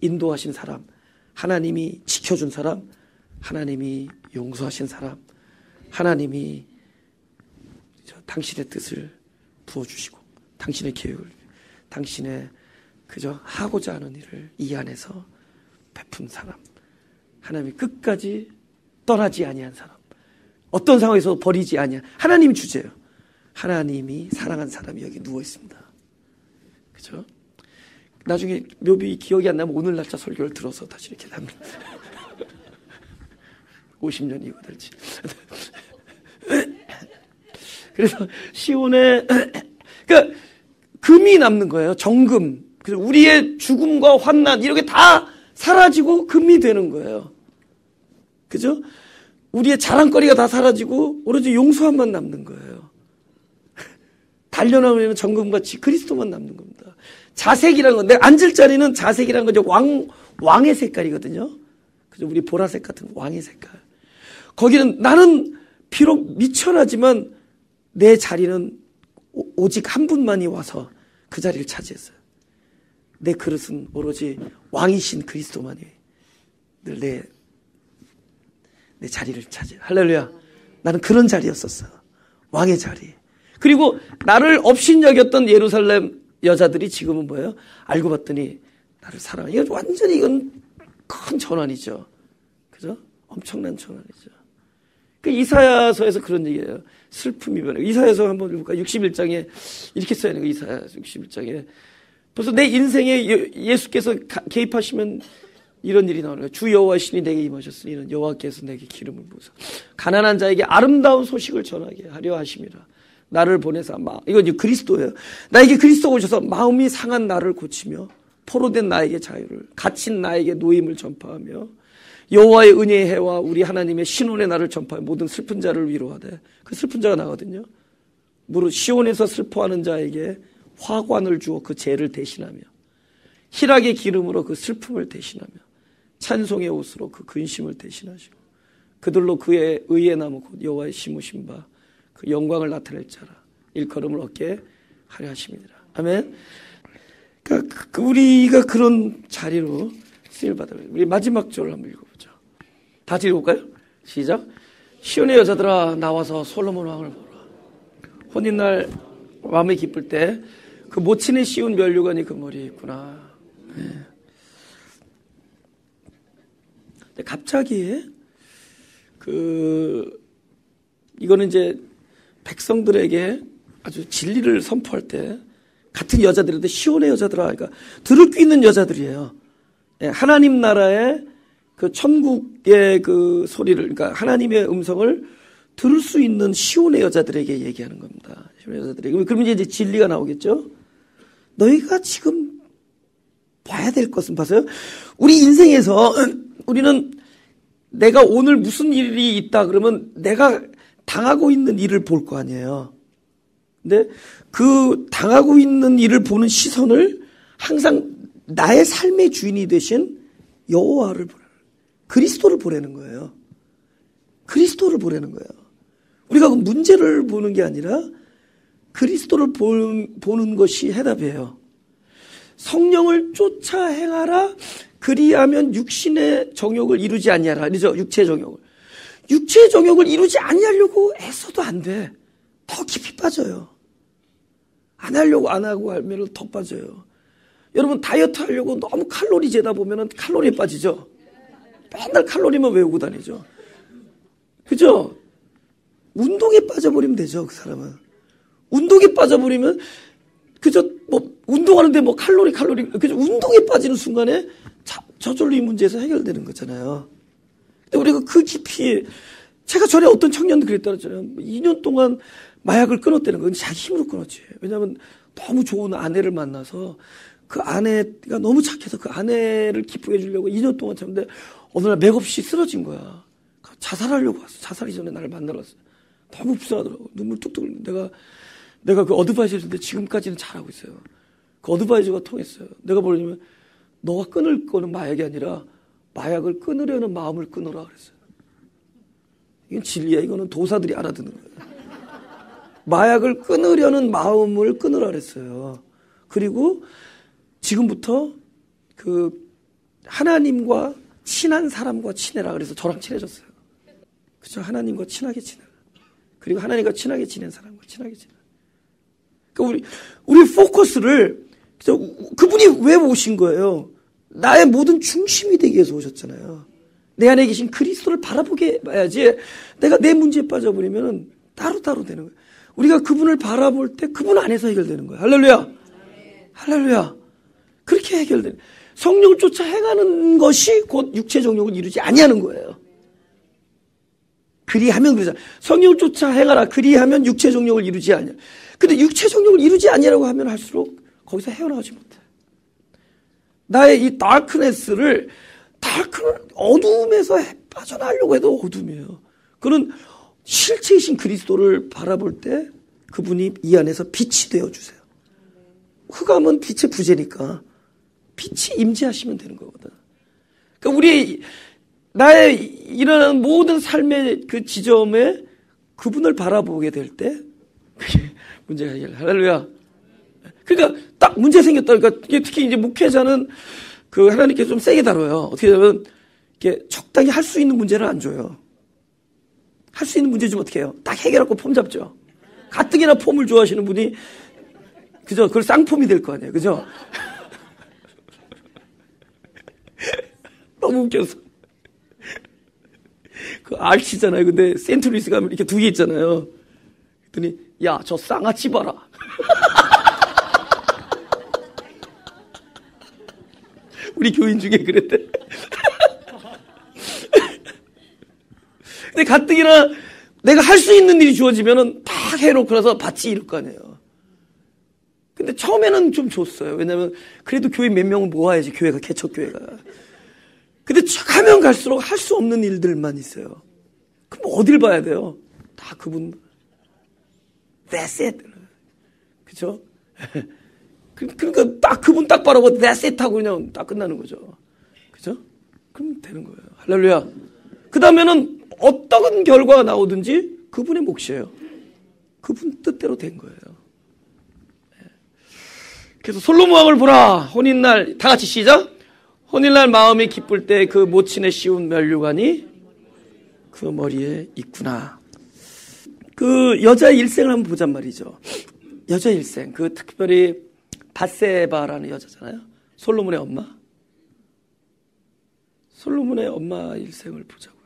인도하신 사람, 하나님이 지켜준 사람, 하나님이 용서하신 사람, 하나님이 당신의 뜻을 부어주시고 당신의 계획을, 당신의 그저 하고자 하는 일을 이 안에서 베푼 사람, 하나님이 끝까지 떠나지 아니한 사람, 어떤 상황에서 버리지 아니한 하나님이 주제예요. 하나님이 사랑한 사람이 여기 누워 있습니다. 그죠? 나중에 묘비 기억이 안 나면 오늘 날짜 설교를 들어서 다시 이렇게 합니다. 50년 이후가 될지. 그래서 시온에 그러니까 금이 남는 거예요. 정금. 그래서 우리의 죽음과 환난 이렇게 다 사라지고 금이 되는 거예요. 그죠? 우리의 자랑거리가 다 사라지고 오로지 용서함만 남는 거예요. 단련하면 정금같이 그리스도만 남는 겁니다. 자색이라는 건, 내가 앉을 자리는 자색이라는 건 왕의 색깔이거든요. 그죠? 우리 보라색 같은 왕의 색깔. 거기는 나는 비록 미천하지만 내 자리는 오직 한 분만이 와서 그 자리를 차지했어요. 내 그릇은 오로지 왕이신 그리스도만이 늘 내 자리를 차지해. 할렐루야. 나는 그런 자리였었어. 왕의 자리. 그리고 나를 업신여겼던 예루살렘 여자들이 지금은 뭐예요? 알고 봤더니 나를 사랑해. 이건 완전히 이건 큰 전환이죠. 그죠? 엄청난 전환이죠. 그 이사야서에서 그런 얘기예요. 슬픔이 변해. 이사야서 한번 읽을까요? 61장에 이렇게 써야 하는 거. 이사야 61장에 벌써 내 인생에 예수께서 개입하시면 이런 일이 나오는 거예요. 주 여호와 신이 내게 임하셨으니 이는 여호와께서 내게 기름을 부으사 가난한 자에게 아름다운 소식을 전하게 하려 하심이라. 나를 보내사 이거 이제 그리스도예요. 나에게 그리스도가 오셔서 마음이 상한 나를 고치며 포로된 나에게 자유를, 갇힌 나에게 노임을 전파하며 여호와의 은혜의 해와 우리 하나님의 신원의 날을 전파하며 모든 슬픈 자를 위로하되, 그 슬픈 자가 나거든요. 무릇 시온에서 슬퍼하는 자에게 화관을 주어 그 죄를 대신하며 희락의 기름으로 그 슬픔을 대신하며 찬송의 옷으로 그 근심을 대신하시고 그들로 그의 의의 나무 곧 여호와의 심으신 바 그 영광을 나타낼 자라 일컬음을 얻게 하려 하심이니라. 아멘. 그러니까 우리가 그런 자리로 쓰임을 받아요. 우리 마지막 절을 한번 읽어보죠. 다 읽어볼까요? 시작. 시온의 여자들아 나와서 솔로몬 왕을 보라. 혼인날 마음이 기쁠 때 그 모친의 시온 면류관이 그 머리에 있구나. 네. 갑자기 이거는 이제 백성들에게 아주 진리를 선포할 때 같은 여자들인데 시온의 여자들아, 그러니까 들을 귀 있는 여자들이에요. 하나님 나라의 그 천국의 그 소리를, 그러니까 하나님의 음성을 들을 수 있는 시온의 여자들에게 얘기하는 겁니다. 시온의 여자들에게. 그러면 이제 진리가 나오겠죠. 너희가 지금 봐야 될 것은 봐서요. 우리 인생에서 우리는 내가 오늘 무슨 일이 있다 그러면 내가 당하고 있는 일을 볼 거 아니에요. 근데 그 당하고 있는 일을 보는 시선을 항상 나의 삶의 주인이 되신 여호와를 보라는, 그리스도를 보라는 거예요. 그리스도를 보라는 거예요. 우리가 그 문제를 보는 게 아니라 그리스도를 보는 것이 해답이에요. 성령을 쫓아 행하라. 그리하면 육신의 정욕을 이루지 아니하라. 그죠? 육체의 정욕을. 육체의 정욕을 이루지 아니하려고 애써도 안 돼. 더 깊이 빠져요. 안 하려고 안 하고 하면 더 빠져요. 여러분 다이어트 하려고 너무 칼로리 재다 보면 칼로리에 빠지죠. 맨날 칼로리만 외우고 다니죠. 그죠? 운동에 빠져버리면 되죠. 그 사람은. 운동에 빠져버리면 그저 뭐 운동하는데 뭐 칼로리 그저 운동에 빠지는 순간에 저절로 이 문제에서 해결되는 거잖아요. 근데 우리가 그 깊이 제가 전에 어떤 청년도 그랬다 그랬잖아요. 2년 동안 마약을 끊었다는 건 자기 힘으로 끊었지. 왜냐하면 너무 좋은 아내를 만나서 그 아내가 너무 착해서 그 아내를 기쁘게 해주려고 2년 동안 참는데 어느 날 맥없이 쓰러진 거야. 자살하려고 왔어. 자살이 전에 나를 만나러 왔어. 너무 불쌍하더라고. 눈물 뚝뚝 흘리고 내가 그 어드바이저 줬는데 지금까지는 잘하고 있어요. 그 어드바이저가 통했어요. 내가 뭐냐면 너가 끊을 거는 마약이 아니라 마약을 끊으려는 마음을 끊어라 그랬어요. 이건 진리야. 이거는 도사들이 알아듣는 거예요. 마약을 끊으려는 마음을 끊으라 그랬어요. 그리고 지금부터 그 하나님과 친한 사람과 친해라 그래서 저랑 친해졌어요. 그죠? 하나님과 친하게 지내라. 그리고 하나님과 친하게 지낸 사람과 친하게 지내라. 그러니까 우리 포커스를 그분이 왜 오신 거예요? 나의 모든 중심이 되기 위해서 오셨잖아요. 내 안에 계신 그리스도를 바라보게 봐야지 내가 내 문제에 빠져버리면 따로따로 되는 거예요. 우리가 그분을 바라볼 때 그분 안에서 해결되는 거예요. 할렐루야. 할렐루야. 그렇게 해결되는 성령을 쫓아 행하는 것이 곧 육체 정욕을 이루지 아니하는 거예요. 그리하면 그러잖아요. 성령을 쫓아 행하라. 그리하면 육체 정욕을 이루지 아니하. 근데 육체 정욕을 이루지 아니하라고 하면 할수록 거기서 헤어나오지 못해. 나의 이 다크네스를 어둠에서 빠져나가려고 해도 어둠이에요. 그는 실체이신 그리스도를 바라볼 때 그분이 이 안에서 빛이 되어주세요. 흑암은 빛의 부재니까 빛이 임재하시면 되는 거거든. 그러니까 나의 일어나는 모든 삶의 그 지점에 그분을 바라보게 될 때 그게 문제가 해결. 할렐루야. 그러니까 딱 문제 생겼다. 그러니까 특히 이제 목회자는 그 하나님께서 좀 세게 다뤄요. 어떻게 하면 이렇게 적당히 할 수 있는 문제를 안 줘요. 할 수 있는 문제 좀 어떻게 해요? 딱 해결하고 폼 잡죠. 가뜩이나 폼을 좋아하시는 분이 그죠? 그걸 쌍폼이 될 거 아니에요. 그죠? 너무 웃겨서. 그 R씨잖아요. 근데 센트루이스 가면 이렇게 두 개 있잖아요. 그랬더니 야, 저 쌍아치 봐라. 우리 교인 중에 그랬대. 근데 가뜩이나 내가 할 수 있는 일이 주어지면은 다 해놓고 나서 받지 이럴 거 아니에요. 근데 처음에는 좀 줬어요. 왜냐면 그래도 교인 몇 명은 모아야지 교회가 개척교회가. 근데 가면 갈수록 할 수 없는 일들만 있어요. 그럼 어딜 봐야 돼요? 다 그분. That's it. 그죠? 그러니까 딱 그분 딱 바라고 That's it 하고 그냥 딱 끝나는 거죠. 그죠? 그럼 되는 거예요. 할렐루야. 그 다음에는 어떤 결과가 나오든지 그분의 몫이에요. 그분 뜻대로 된 거예요. 그래서 솔로몬 왕을 보라. 혼인날 다 같이 시작. 혼인날 마음이 기쁠 때 그 모친의 씌운 면류관이 그 머리에 있구나. 그 여자의 일생을 한번 보잔 말이죠. 여자의 일생. 그 특별히 밧세바라는 여자잖아요. 솔로몬의 엄마. 솔로몬의 엄마 일생을 보자고요.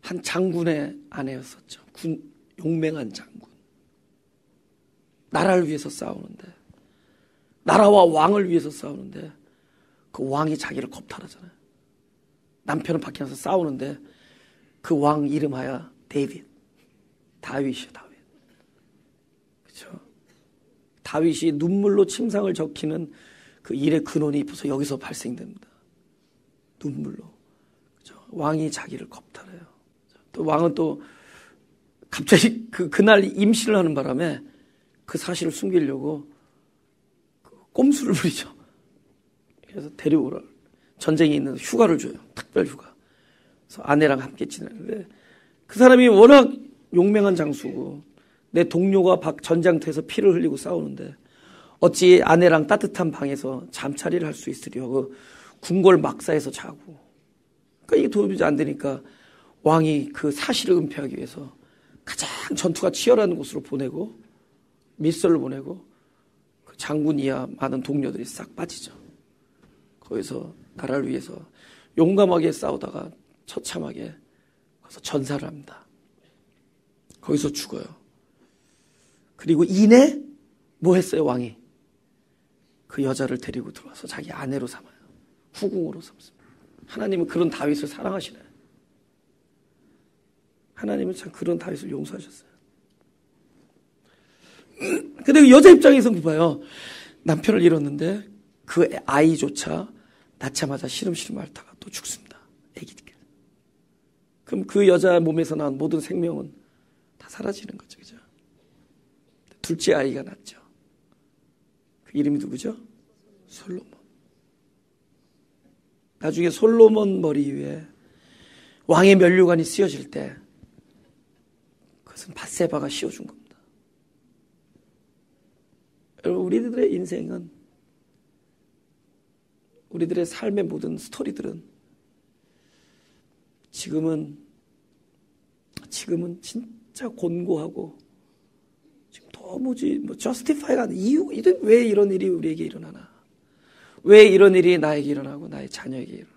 한 장군의 아내였었죠. 용맹한 장군. 나라를 위해서 싸우는데, 나라와 왕을 위해서 싸우는데 그 왕이 자기를 겁탈하잖아요. 남편은 밖에 나서 싸우는데 그 왕 이름하여 다윗이요. 다윗. 그렇죠? 다윗이 눈물로 침상을 적히는 그 일의 근원이 벌써 여기서 발생됩니다. 눈물로. 그렇죠? 왕이 자기를 겁탈해요. 또 왕은 또 갑자기 그날 임신을 하는 바람에 그 사실을 숨기려고 꼼수를 부리죠. 그래서 데려오라. 전쟁이 있는 휴가를 줘요. 특별 휴가. 그래서 아내랑 함께 지내는데 그 사람이 워낙 용맹한 장수고 내 동료가 전장터에서 피를 흘리고 싸우는데 어찌 아내랑 따뜻한 방에서 잠자리를 할 수 있으려 하고 궁궐 막사에서 자고. 그러니까 이게 도저히 안 되니까 왕이 그 사실을 은폐하기 위해서 가장 전투가 치열한 곳으로 보내고 밀서를 보내고 그 장군 이하 많은 동료들이 싹 빠지죠. 거기서 나라를 위해서 용감하게 싸우다가 처참하게 거기서 전사를 합니다. 거기서 죽어요. 그리고 이내 뭐 했어요? 왕이 그 여자를 데리고 들어와서 자기 아내로 삼아요. 후궁으로 삼습니다. 하나님은 그런 다윗을 사랑하시네. 하나님은 참 그런 다윗을 용서하셨어요. 근데 여자 입장에서는 봐요. 남편을 잃었는데 그 아이조차 낳자마자 시름시름 앓다가 또 죽습니다. 애기들. 그럼 그 여자 몸에서 나온 모든 생명은 다 사라지는 거죠. 그죠? 둘째 아이가 낳죠. 그 이름이 누구죠? 솔로몬. 나중에 솔로몬 머리 위에 왕의 면류관이 씌워질 때 그것은 밧세바가 씌워준 겁니다. 여러분, 우리들의 인생은, 우리들의 삶의 모든 스토리들은 지금은 진짜 곤고하고 지금 도무지 저스티파이가 안 돼. 왜 이런 일이 우리에게 일어나나? 왜 이런 일이 나에게 일어나고 나의 자녀에게 일어나?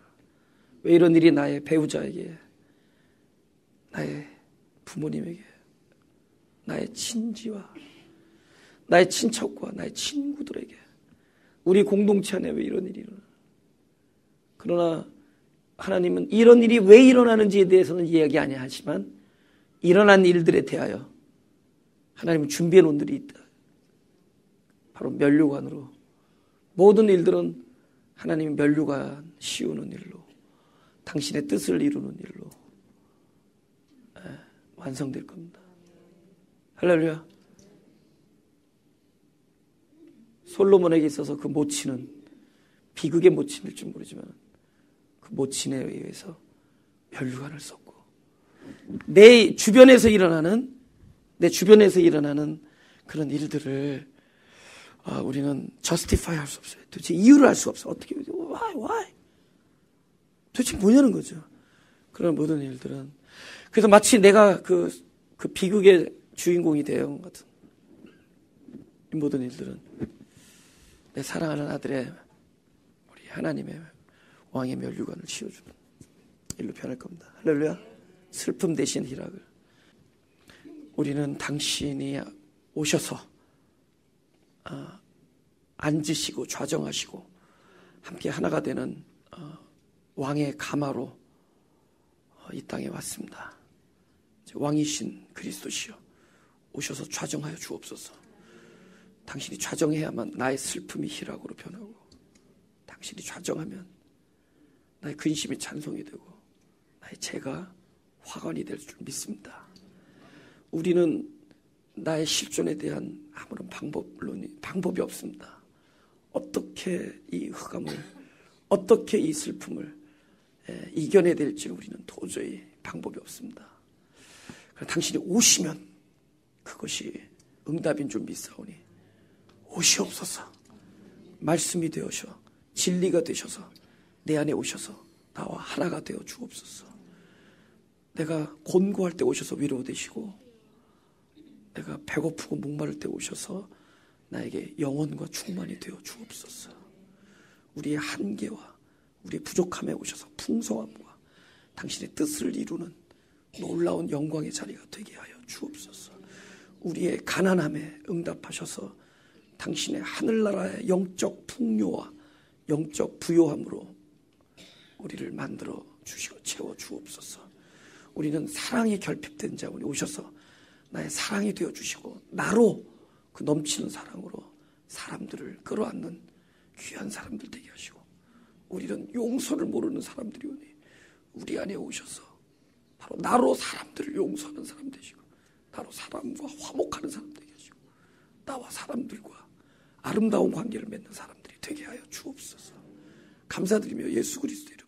왜 이런 일이 나의 배우자에게, 나의 부모님에게, 나의 친지와 나의 친척과 나의 친구들에게, 우리 공동체 안에 왜 이런 일이 일어나? 그러나 하나님은 이런 일이 왜 일어나는지에 대해서는 이야기 아니하지만 일어난 일들에 대하여 하나님은 준비해 놓은 일이 있다. 바로 면류관으로. 모든 일들은 하나님이 면류관 씌우는 일로, 당신의 뜻을 이루는 일로 완성될 겁니다. 할렐루야. 솔로몬에게 있어서 그 모친은 비극의 모친일 줄 모르지만 그 모친에 의해서 면류관을 썼고, 내 주변에서 일어나는 그런 일들을 우리는 justify 할 수 없어요. 도대체 이유를 알 수 없어. 어떻게, why? 도대체 뭐냐는 거죠. 그런 모든 일들은. 그래서 마치 내가 그 비극의 주인공이 되어 같은 이 모든 일들은 내 사랑하는 아들의, 우리 하나님의 왕의 면류관을 씌워주는 일로 변할 겁니다. 할렐루야. 슬픔 대신 희락을. 우리는 당신이 오셔서 앉으시고 좌정하시고 함께 하나가 되는 왕의 가마로 이 땅에 왔습니다. 왕이신 그리스도시여, 오셔서 좌정하여 주옵소서. 당신이 좌정해야만 나의 슬픔이 희락으로 변하고, 당신이 좌정하면 나의 근심이 찬송이 되고, 나의 죄가 화관이 될 줄 믿습니다. 우리는 나의 실존에 대한 아무런 방법이 없습니다. 어떻게 이 흑암을, 어떻게 이 슬픔을 이겨내야 될지 우리는 도저히 방법이 없습니다. 당신이 오시면 그것이 응답인 줄 믿사오니 오시옵소서. 말씀이 되어서 진리가 되셔서 내 안에 오셔서 나와 하나가 되어 주옵소서. 내가 곤고할 때 오셔서 위로되시고, 내가 배고프고 목마를 때 오셔서 나에게 영혼과 충만이 되어 주옵소서. 우리의 한계와 우리의 부족함에 오셔서 풍성함과 당신의 뜻을 이루는 놀라운 영광의 자리가 되게 하여 주옵소서. 우리의 가난함에 응답하셔서 당신의 하늘나라의 영적 풍요와 영적 부요함으로 우리를 만들어 주시고 채워 주옵소서. 우리는 사랑이 결핍된 자원이 오셔서 나의 사랑이 되어 주시고, 나로 그 넘치는 사랑으로 사람들을 끌어안는 귀한 사람들 되게 하시고, 우리는 용서를 모르는 사람들이 오니 우리 안에 오셔서 바로 나로 사람들을 용서하는 사람 되시고, 나로 사람과 화목하는 사람 되게 하시고, 나와 사람들과 아름다운 관계를 맺는 사람들이 되게 하여 주옵소서. 감사드리며 예수 그리스도 이름